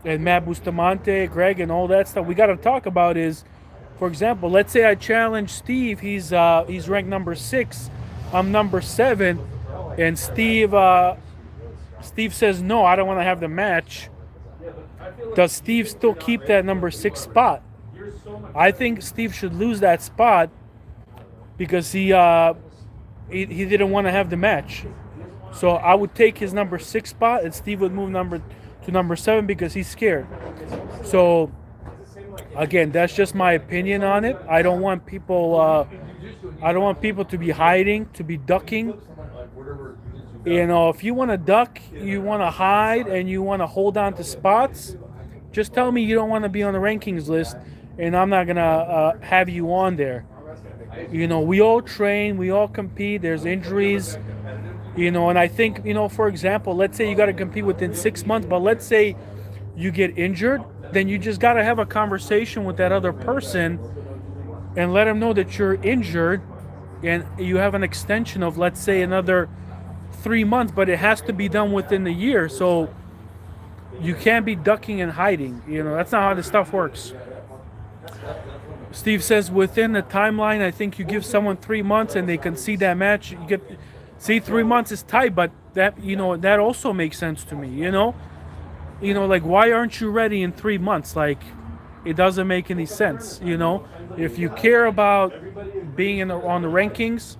Matt Bustamante, Greg, and all that stuff. We got to talk about is, for example, let's say I challenge Steve. He's ranked number 6. I'm number 7, and Steve says no. I don't want to have the match. Does Steve still keep that number 6 spot? I think Steve should lose that spot because he didn't want to have the match. So I would take his number 6 spot, and Steve would move to number 7 because he's scared. So again, that's just my opinion on it. I don't want people to be hiding, to be ducking. You know, if you want to duck, you want to hide, and you want to hold on to spots, just tell me you don't want to be on the rankings list, and I'm not gonna have you on there. You know, we all train, we all compete. There's injuries. You know, and I think, you know, for example, let's say you got to compete within 6 months, but let's say you get injured, then you just got to have a conversation with that other person and let them know that you're injured and you have an extension of, let's say, another 3 months, but it has to be done within the year. So you can't be ducking and hiding. You know, that's not how this stuff works. Steve says within the timeline, I think you give someone 3 months and they can see that match. You get... See, 3 months is tight, but that, you know, that also makes sense to me, you know? You know, like, why aren't you ready in 3 months? Like, it doesn't make any sense, you know? If you care about being on the rankings,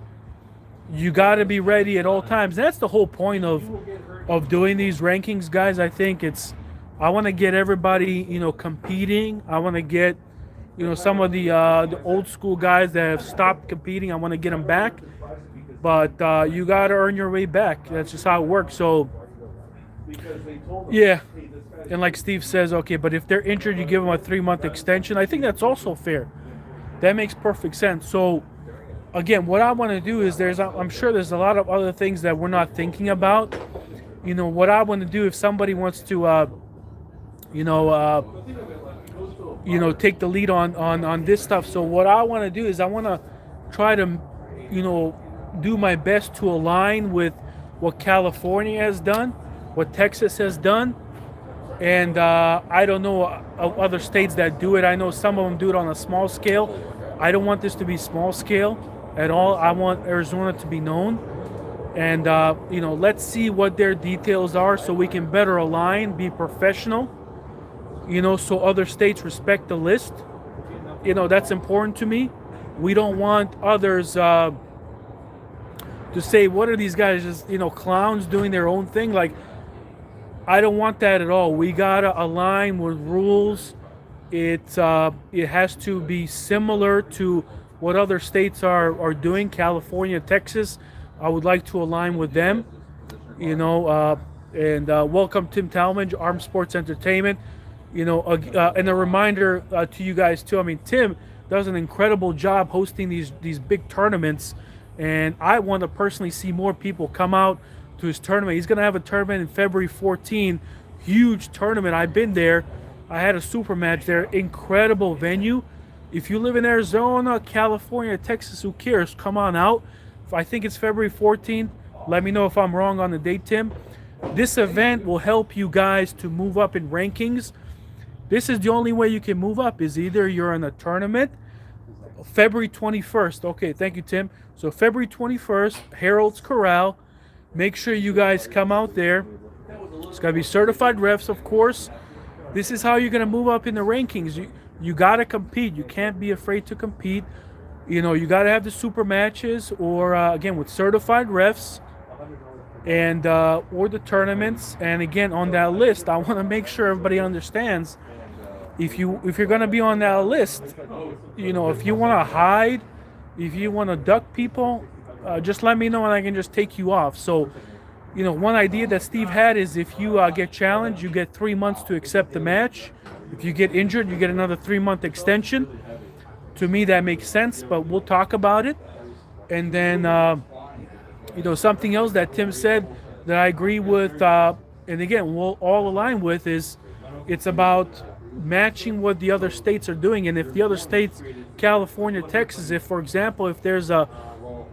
you got to be ready at all times. That's the whole point of doing these rankings, guys. I think I want to get everybody, you know, competing. I want to get, you know, some of the old school guys that have stopped competing. I want to get them back. But you got to earn your way back. That's just how it works. So, yeah. And like Steve says, okay, but if they're injured, you give them a 3-month extension. I think that's also fair. That makes perfect sense. So, again, what I want to do is I'm sure there's a lot of other things that we're not thinking about. You know, what I want to do if somebody wants to, take the lead on this stuff. So what I want to do is I want to try to, you know, do my best to align with what California has done, what Texas has done, and I don't know of other states that do it. I know some of them do it on a small scale. I don't want this to be small scale at all. I want Arizona to be known, and you know, let's see what their details are so we can better align, be professional, you know, so other states respect the list. You know, that's important to me. We don't want others to say, what are these guys, just, you know, clowns doing their own thing? Like, I don't want that at all. We gotta align with rules. It has to be similar to what other states are doing. California, Texas, I would like to align with them. You know, and welcome Tim Talmadge, Arm Sports Entertainment. You know, and a reminder to you guys too. I mean, Tim does an incredible job hosting these big tournaments. And I want to personally see more people come out to his tournament. He's going to have a tournament in February 14. Huge tournament. I've been there. I had a super match there. Incredible venue. If you live in Arizona, California, Texas, who cares? Come on out. I think it's February 14th. Let me know if I'm wrong on the date, Tim. This event will help you guys to move up in rankings. This is the only way you can move up, is either you're in a tournament. February 21st. Okay, thank you, Tim. So February 21st, Harold's Corral. Make sure you guys come out there. It's got to be certified refs, of course. This is how you're going to move up in the rankings. You got to compete. You can't be afraid to compete. You know, you got to have the super matches or, again, with certified refs and or the tournaments. And, again, on that list, I want to make sure everybody understands if you're going to be on that list, you know, if you want to hide, if you want to duck people, just let me know and I can just take you off. So, you know, one idea that Steve had is if you get challenged, you get 3 months to accept the match. If you get injured, you get another 3-month extension. To me, that makes sense, but we'll talk about it. And then, you know, something else that Tim said that I agree with, and and again, we'll all align with is it's about matching what the other states are doing. And if the other states, California, Texas, if for example, if there's a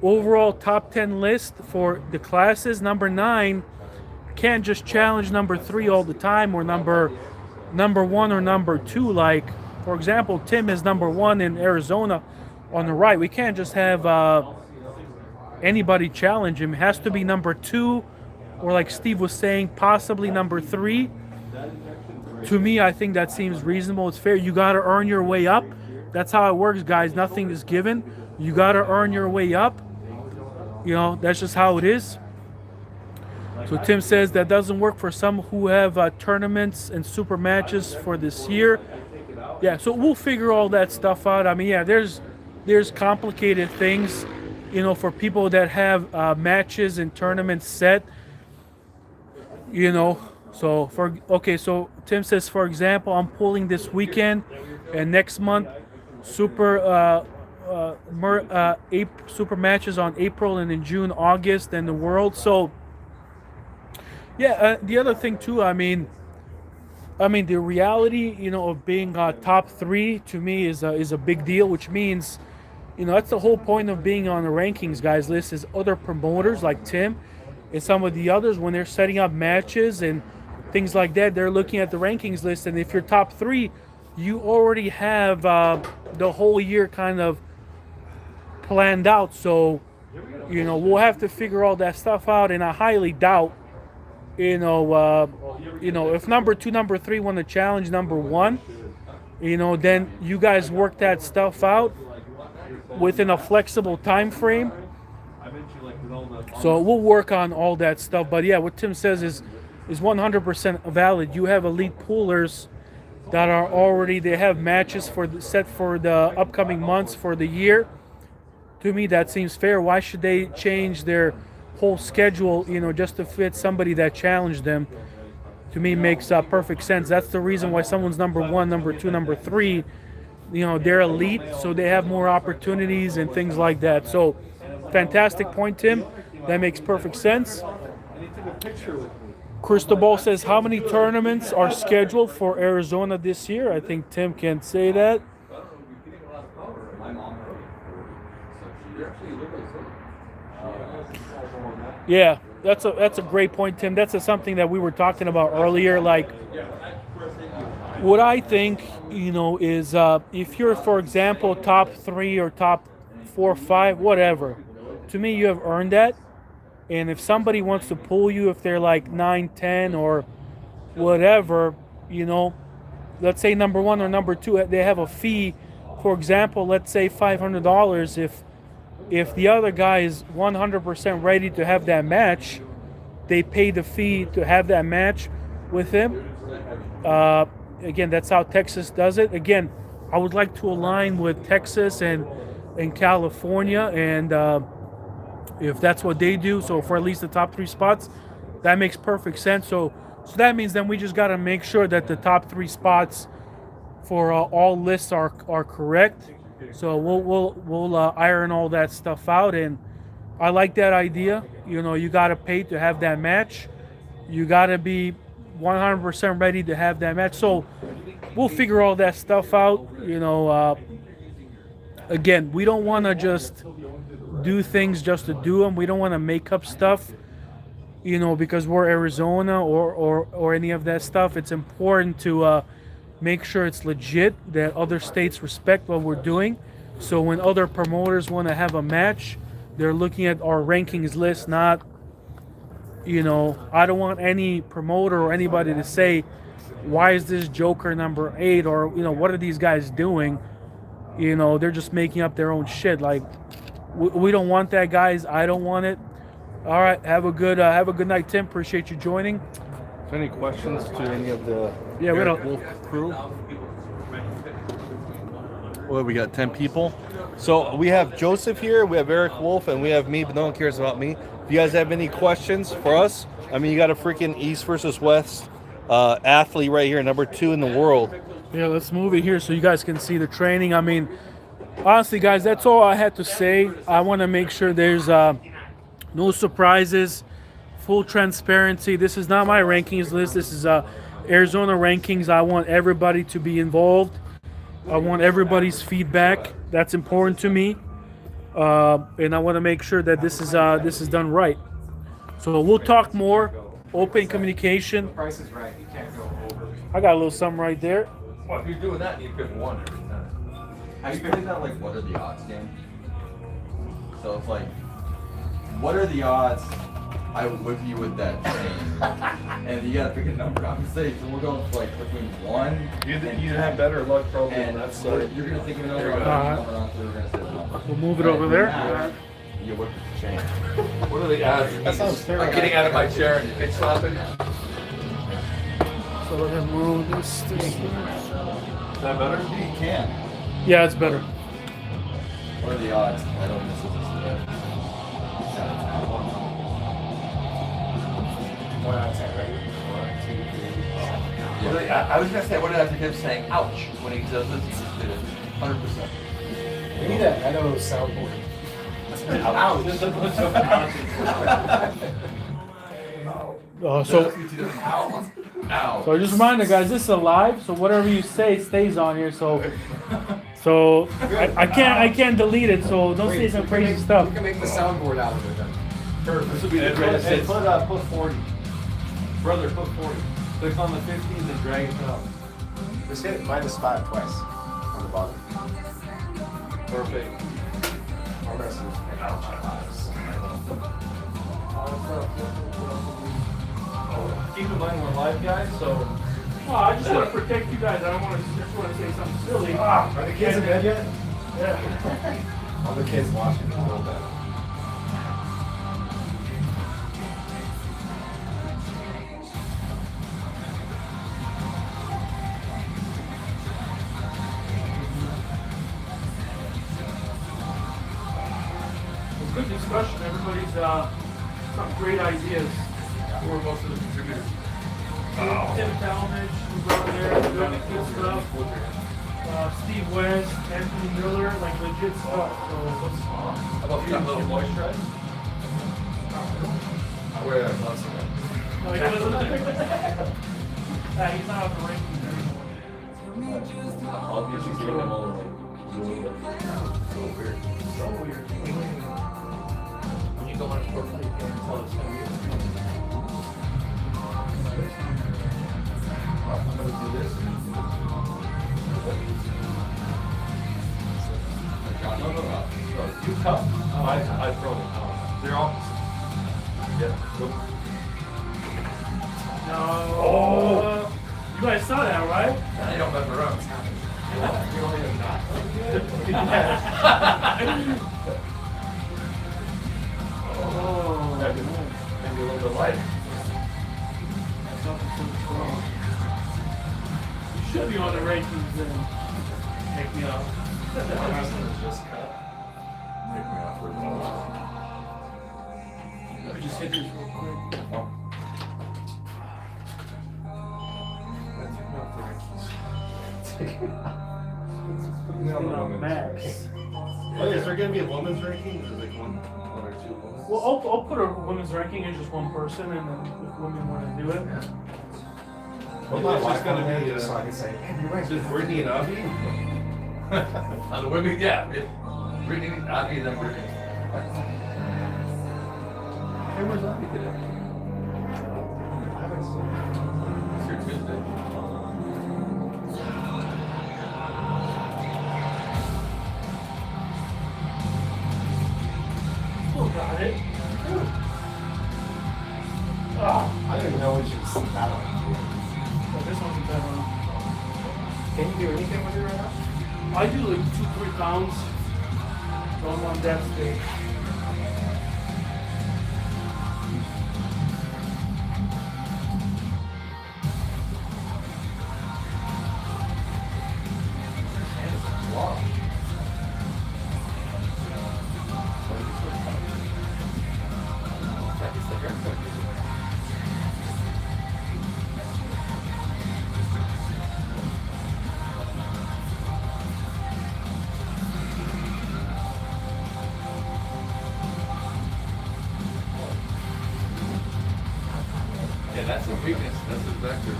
overall top 10 list for the classes, number 9 can't just challenge number 3 all the time, or number 1 or number 2. Like for example, Tim is number 1 in Arizona on the right. We can't just have anybody challenge him. It has to be number 2, or like Steve was saying, possibly number 3. To me, I think that seems reasonable. It's fair. You got to earn your way up. That's how it works, guys. Nothing is given. You got to earn your way up. You know, that's just how it is. So Tim says that doesn't work for some who have tournaments and super matches for this year. Yeah, so we'll figure all that stuff out. I mean, yeah, there's complicated things, you know, for people that have matches and tournaments set. You know, so so Tim says, for example, I'm pulling this weekend and next month super matches on April, and in June, August, and the World. So yeah, the other thing too, I mean the reality, you know, of being top 3 to me is a big deal, which means, you know, that's the whole point of being on the rankings guys list, is other promoters like Tim and some of the others, when they're setting up matches and things like that, they're looking at the rankings list, and if you're top 3, you already have the whole year kind of planned out. So, you know, we'll have to figure all that stuff out, and I highly doubt, you know, if number 2, number 3 want to challenge number 1, you know, then you guys work that stuff out within a flexible time frame. So we'll work on all that stuff. But yeah, what Tim says is 100% valid. You have elite poolers that are already, they have matches set for the upcoming months for the year. To me, that seems fair. Why should they change their whole schedule, you know, just to fit somebody that challenged them? To me, makes perfect sense. That's the reason why someone's number 1, number 2, number 3. You know, they're elite, so they have more opportunities and things like that. So, fantastic point, Tim. That makes perfect sense. Cristobal says, how many tournaments are scheduled for Arizona this year? I think Tim can say that. Yeah, that's a great point, Tim. That's something that we were talking about earlier. Like, what I think, you know, is if you're, for example, top 3 or top 4 or 5, whatever, to me, you have earned that. And if somebody wants to pull you, if they're like 9, 10, or whatever, you know, let's say number 1 or number 2, they have a fee. For example, let's say $500. If the other guy is 100% ready to have that match, they pay the fee to have that match with him. Again, that's how Texas does it. Again, I would like to align with Texas and California, and if that's what they do, so for at least the top 3 spots, that makes perfect sense. So that means then we just got to make sure that the top 3 spots for all lists are correct. So we'll iron all that stuff out, and I like that idea. You know, you got to pay to have that match. You got to be 100% ready to have that match. So we'll figure all that stuff out. You know, again, we don't want to just do things just to do them. We don't want to make up stuff, you know, because we're Arizona or any of that stuff. It's important to make sure it's legit, that other states respect what we're doing. So when other promoters want to have a match, they're looking at our rankings list, not, you know, I don't want any promoter or anybody to say, why is this Joker number 8, or, you know, what are these guys doing? You know, they're just making up their own shit. Like, we don't want that, guys. I don't want it. All right, have a good night, Tim. Appreciate you joining. Is there any questions to any of the Wolf crew? Well, we got 10 people. So we have Joseph here, we have Eric Wolf, and we have me, but no one cares about me. If you guys have any questions for us, I mean, you got a freaking East versus West athlete right here, number 2 in the world. Yeah, let's move it here so you guys can see the training. I mean, honestly, guys, that's all I had to say. I want to make sure there's no surprises full transparency. This is not my rankings list. This is Arizona rankings. I want everybody to be involved. I want everybody's feedback. That's important to me, and I want to make sure that this is done right. So we'll talk more. Open communication. Price is right. You can't go over. I got a little something right there. Well, if you're doing that, you pick one every time. Have you played that like what are the odds game? So it's like, what are the odds I whip you with that chain? And you gotta pick a number. I'm saying so we're going for like between 1 You have better luck probably on and that so side. you're gonna think of an number. I'm gonna say the number. We'll move it over there. You whip the chain. What are the odds? That sounds terrible. I'm getting out of my chair and bitch slapping. So let him move this. Is that better? You can. Yeah, it's better. What are the odds I don't miss this today? 1 out of 10, right? 1, 2, 3. What are the- I was gonna say, what did I keep saying? Ouch when he does this. He just did it. 100%. We need a meadow soundboard. Ouch. So Ow. So just a reminder, guys, this is a live, so whatever you say stays on here. So I can't delete it. So don't say some crazy stuff. We can make the soundboard out of it then. This would be the And greatest hits. put 40. Brother, put 40. Click on the 15 and drag it down. Just hit find the spot twice on the bottom. Perfect. Armwrestling. Keep in mind we're live guys, so Oh, I just want to protect you guys. I don't want to just want to say something silly. Are the kids in bed yet? Yeah. All the kids watching a little bit. It's good discussion. Everybody's some great ideas. Who are most of the contributors? Tim Talmadge was over there doing good stuff. Steve West, Anthony Miller, like legit stuff. How about that little moisturize? I wear that once in a while. No, he doesn't. He's not on the rankings anymore. I'll usually give them all like a little bit. So weird. So weird. When you go on a sport, you can't tell it's so weird. I'm gonna do this. No, you cup. I throw it. They're opposite. Yeah. Look. No. Oh. You guys saw that, right? I don't mess around. You only have not. Oh. Maybe a little bit lighter. You should be on the rankings then. Take me off. Just cut. Make me off for a minute. Let me just hit this real quick. Oh. Max. Oh, is there gonna be a women's ranking? Or like one or two women? Well, I'll put a women's ranking as just one person, and then if women want to do it. Well, It's my just wife gonna on be, there, so I can say, hey, you're right. Just Brittany and Avi? On the women, yeah. Brittany, Avi, then Brittany. Hey, where's Avi today? It's your Tuesday. Still got it. Oh, I don't even know what you see that one. this one's a better one. Can you do anything with it right now? I do like 2-3 pounds. So I'm on that stage. weakness. That's his vector.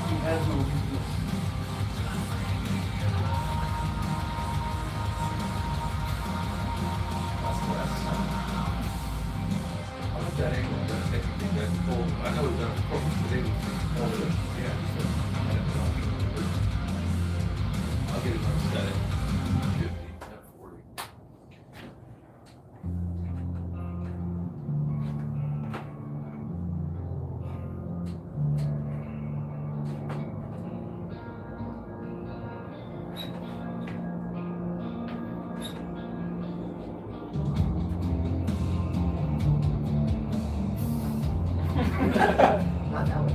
He has no weakness. That's the best. How about that angle? That's technically that's cool. I know it's done before, but they yeah. I'll get it on set. 50, not 40. Not that way.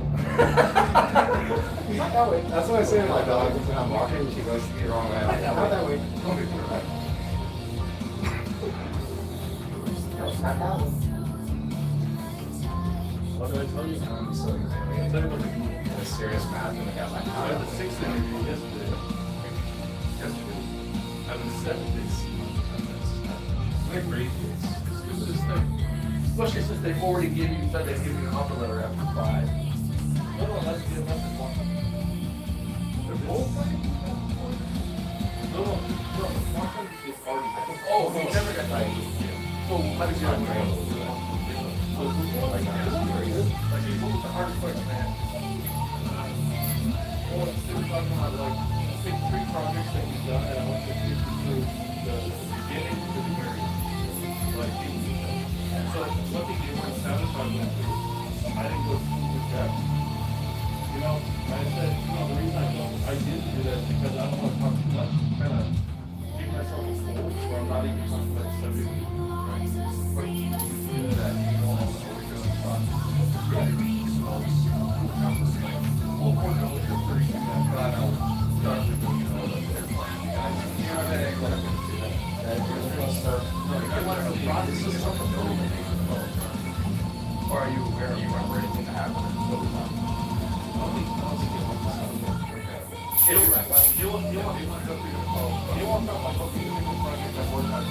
Not that way. That's what I say to my dog when I'm walking. She goes the wrong way. Not that way. Don't be sure. No, it's not that way. What did I tell you? I'm so in a serious math and I got my I had the 6th interview yesterday. I have a 7 days. Like crazy. It's the stupidest thing. Especially since they've already given you, said they've given you an offer letter after 5. No, that's good. That's the one. They're both playing? No, one time is already. Oh, he never got like. So how did you get it? So it's like, very good. Like, what was the hardest question I had? Well, they were talking about like, pick 3 projects that you've done, and I want you to take you through the beginning to the very end. Like, so what they did was satisfied with it. I didn't go through the steps. You know, I said, you know, the reason I didn't do that is because I don't want to talk too much, kind of give myself a goal where I'm not even talking about the subject. Right? But you do that, you know, all the way to the front. Yeah, well, more than you're pretty good at, but I know, Josh, you know, that they're playing. You guys, you know, that ain't gonna do that. No, you want to know the process is something building. Or are you aware of anything that happened over time? Yeah, you're right. You want to talk about the project I worked on.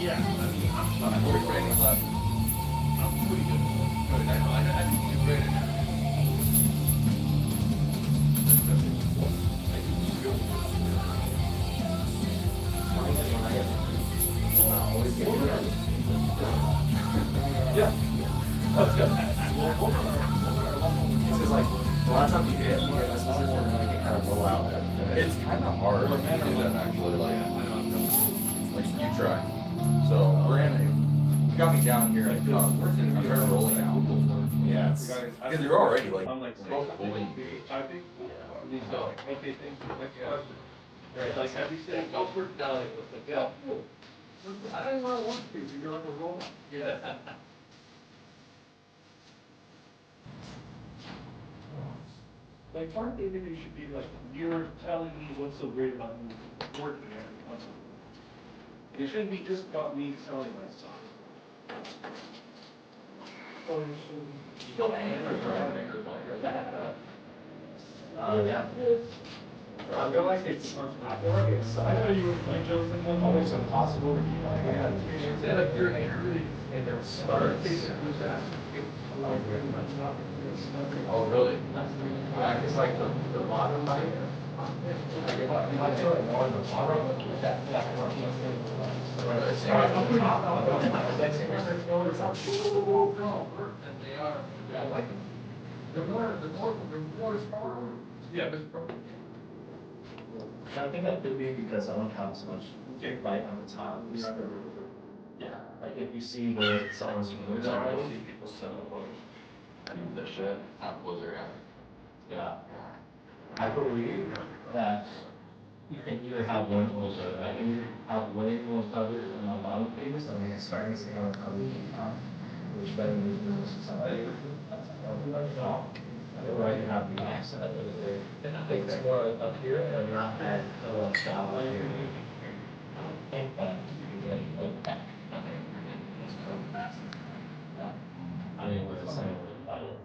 Yeah, I'm pretty good. I think you're great at that. Yeah. Let's go. It's just like, a lot of times you get more messages and then you kind of roll out. It's kind of hard to do that actually. Like you try. So we're in. You got me down here at I'm trying to roll it out. Yeah, it's, Because you're already like I'm like, both fully engaged. I think. So, okay, thank you. Next question. Right, like, have you seen Gopher? No, yeah. I don't know what I want to do. You're on a roll. Yeah. Like, part of the interview should be like, you're telling me what's so great about me working there. It shouldn't be just about me selling myself. Or it should be. You don't yeah. I feel like it's, I know you were almost impossible to be like, yeah. Say like you're angry and they're smart. Oh really? Yeah, it's like the bottom line. Like if I feel like more on the bottom, that works. They are. Yeah, like, The more is probably. Yeah, but it's probably. I think that could be because I don't have so much right on the top. Yeah, like if you see the songs from the I see people send a bunch. I need that shit. Not Blizzard, yeah. yeah. I believe that you can either have one or the other. Like you have way more coverage in a lot of things. I mean, it's starting to see how it comes which better than this is something. Right, you have the accent. I think it's more up here and not at the down here. anyways,